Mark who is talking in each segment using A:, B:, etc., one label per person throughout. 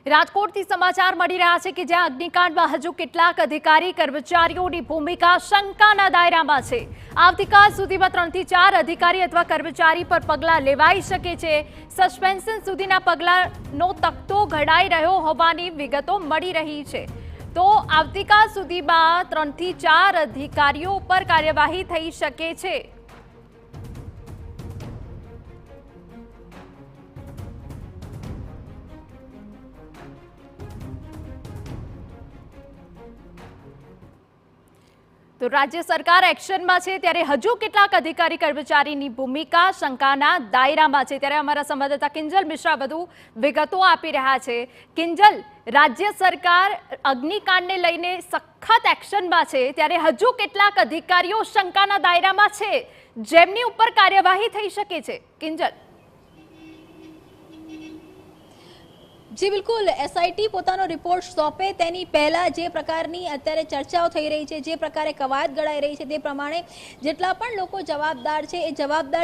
A: રાજકોટથી સમાચાર મળી રહ્યા છે કે જ્યાં અગ્નિકાંડમાં હજુ કેટલાક અધિકારી કર્મચારીઓની ભૂમિકા શંકાના દાયરામાં છે। આવતીકાલ સુધીમાં 3 થી 4 અધિકારી અથવા કર્મચારી પર પગલાં લેવાઈ શકે છે। સસ્પેન્શન સુધીના પગલાંનો તખતો ઘડાઈ રહ્યો હોવાની વિગતો મળી રહી છે। તો આવતીકાલ સુધીમાં 3 થી 4 અધિકારીઓ પર કાર્યવાહી થઈ શકે છે। તો રાજ્ય સરકાર એક્શનમાં છે ત્યારે હજુ કેટલાક અધિકારી કર્મચારીની ભૂમિકા શંકાના દાયરામાં છે। ત્યારે અમારા સંવાદદાતા કિંજલ મિશ્રા વધુ વિગતો આપી રહ્યા છે। કિંજલ, રાજ્ય સરકાર અગ્નિકાંડને લઈને સખત એક્શનમાં છે ત્યારે હજુ કેટલાક અધિકારીઓ શંકાના દાયરામાં છે જેમની ઉપર કાર્યવાહી થઈ શકે છે। કિંજલ,
B: जी बिल्कुल, एसआईटी પોતાનો રિપોર્ટ સોંપે તેની પહેલા જે પ્રકારની અત્યારે ચર્ચાઓ થઈ રહી છે, જે પ્રકારે કવાયત ઘડાઈ રહી છે, તે પ્રમાણે જેટલા પણ લોકો જવાબદાર છે એ જવાબદાર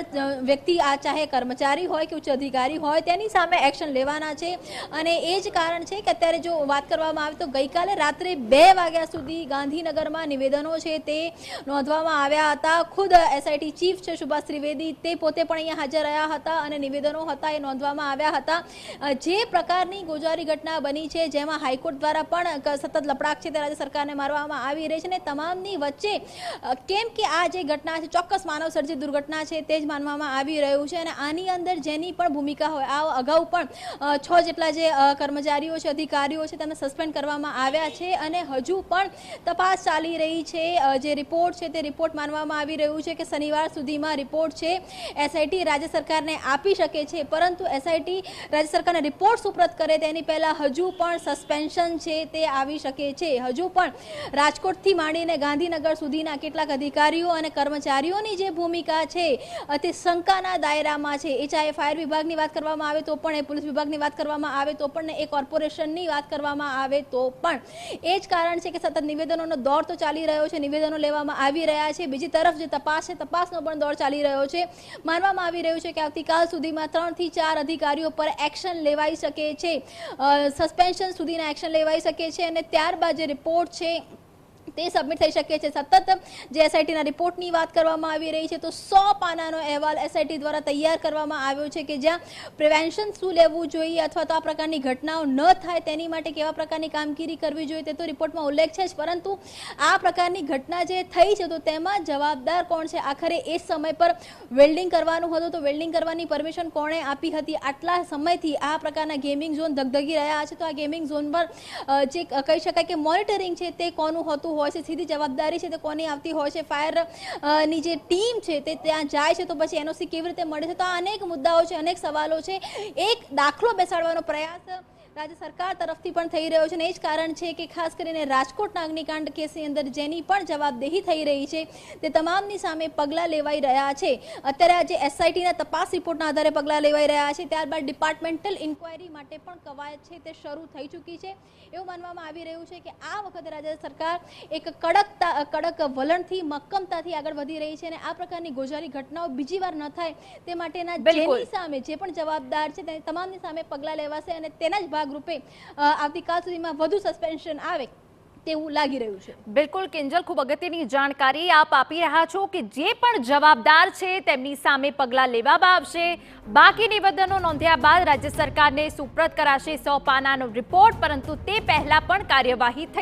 B: વ્યક્તિ આ ચાહે કર્મચારી હોય કે ઉચ્ચ અધિકારી હોય તેની સામે એક્શન લેવાના છે। અને એ જ કારણ છે કે અત્યારે જો વાત કરવામાં આવે તો ગઈકાલે રાત્રે 2 વાગ્યા સુધી ગાંધીનગરમાં નિવેદનો છે તે નોંધવામાં આવ્યા હતા। ખુદ એસઆઈટી ચીફ છે સુભાષ ત્રિવેદી, તે પોતે પણ અહીંયા હાજર રહ્યા હતા અને નિવેદનો હતા એ નોંધવામાં આવ્યા હતા। જે પ્રકારની ગોજારી ઘટના બની છે જેમાં હાઈકોર્ટ દ્વારા પણ સતત લપડાક છે તે રાજ્ય સરકારને મારવામાં આવી રહી છે અને તમામની વચ્ચે કેમ કે આ જે ઘટના છે ચોક્કસ માનવ સર્જિત દુર્ઘટના છે તે જ માનવામાં આવી રહ્યું છે અને આની અંદર જેની પણ ભૂમિકા હોય, આ અગાઉ પણ 6 જેટલા જે કર્મચારીઓ છે, અધિકારીઓ છે તેમને સસ્પેન્ડ કરવામાં આવ્યા છે અને હજુ પણ તપાસ ચાલી રહી છે। જે રિપોર્ટ છે તે રિપોર્ટ માનવામાં આવી રહ્યું છે કે શનિવાર સુધીમાં રિપોર્ટ છે એસઆઈટી રાજ્ય સરકારને આપી શકે છે, પરંતુ એસઆઈટી રાજ્ય સરકારને રિપોર્ટ સુપ્રત કરે તેની પહેલા હજુ પણ સસ્પેન્શન છે તે આવી શકે છે। હજુ પણ રાજકોટથી માંડીને ગાંધીનગર સુધીના કેટલાક અધિકારીઓ અને કર્મચારીઓની જે ભૂમિકા છે તે શંકાના દાયરામાં છે। એ ચાહે ફાયર વિભાગની વાત કરવામાં આવે તો પણ, એ પોલીસ વિભાગની વાત કરવામાં આવે તો પણ, એ કોર્પોરેશનની વાત કરવામાં આવે તો પણ, એ જ કારણ છે કે સતત નિવેદનોનો દોર તો ચાલી રહ્યો છે, નિવેદનો લેવામાં આવી રહ્યા છે। બીજી તરફ જે તપાસ છે, તપાસનો પણ દોર ચાલી રહ્યો છે। માનવામાં આવી રહ્યું છે કે આવતીકાલ સુધીમાં 3 થી 4 અધિકારીઓ પર એક્શન લેવાઈ શકે છે, સસ્પેન્શન સુધીના એક્શન લેવાઈ શકે છે અને ત્યારબાદ જે રિપોર્ટ છે તે સબમિટ થઈ શકે છે। સતત જે એસઆઈટીના રિપોર્ટની વાત કરવામાં આવી રહી છે તો 100 પાનાનો અહેવાલ એસઆઈટી દ્વારા તૈયાર કરવામાં આવ્યો છે કે જ્યાં પ્રિવેન્શન શું લેવું જોઈએ અથવા તો આ પ્રકારની ઘટનાઓ ન થાય તેની માટે કેવા પ્રકારની કામગીરી કરવી જોઈએ તે તો રિપોર્ટમાં ઉલ્લેખ છે જ, પરંતુ આ પ્રકારની ઘટના જે થઈ છે તો તેમાં જવાબદાર કોણ છે? આખરે એ સમય પર વેલ્ડિંગ કરવાનું હતું તો વેલ્ડિંગ કરવાની પરમિશન કોણે આપી હતી? આટલા સમયથી આ પ્રકારના ગેમિંગ ઝોન ધગધગી રહ્યા છે તો આ ગેમિંગ ઝોન પર જે કહી શકાય કે મોનિટરિંગ છે તે કોનું હોતું હોય છે? સીધી જવાબદારી છે તે કોની આવતી હોય છે? ફાયર ની જે ટીમ છે તે ત્યાં જાય છે તો પછી એનઓસી કેવી રીતે મળે છે? તો આ અનેક મુદ્દાઓ છે, અનેક સવાલો છે। એક દાખલો બેસાડવાનો પ્રયાસ રાજ્ય સરકાર તરફથી પણ થઈ રહ્યો છે અને એ જ કારણ છે કે ખાસ કરીને રાજકોટના અગ્નિકાંડ કેસની અંદર જેની પણ જવાબદેહી થઈ રહી છે તે તમામની સામે પગલાં લેવાઈ રહ્યા છે। અત્યારે આજે એસઆઈટીના તપાસ રિપોર્ટના આધારે પગલાં લેવાઈ રહ્યા છે, ત્યારબાદ ડિપાર્ટમેન્ટલ ઇન્ક્વાયરી માટે પણ કવાયત છે તે શરૂ થઈ ચૂકી છે। એવું માનવામાં આવી રહ્યું છે કે આ વખતે રાજ્ય સરકાર એક કડક વલણથી, મક્કમતાથી આગળ વધી રહી છે અને આ પ્રકારની ગોજારી ઘટનાઓ બીજી વાર ન થાય તે માટેના જેની સામે જે પણ જવાબદાર છે તે તમામની સામે પગલાં લેવાશે અને તેના જ ભાગરૂપે આવતીકાલ સુધીમાં વધુ સસ્પેન્શન આવે તેવું લાગી રહ્યું છે।
A: બિલકુલ કિંજલ, ખૂબ અગત્યની જાણકારી આપ આપી રહ્યા છો કે જે પણ જવાબદાર છે તેમની સામે પગલાં લેવામાં આવશે। બાકી નિવેદનો નોંધ્યા બાદ રાજ્ય સરકારને સુપ્રત કરાશે 100 પાનાનો રિપોર્ટ, પરંતુ તે પહેલા પણ કાર્યવાહી થઈ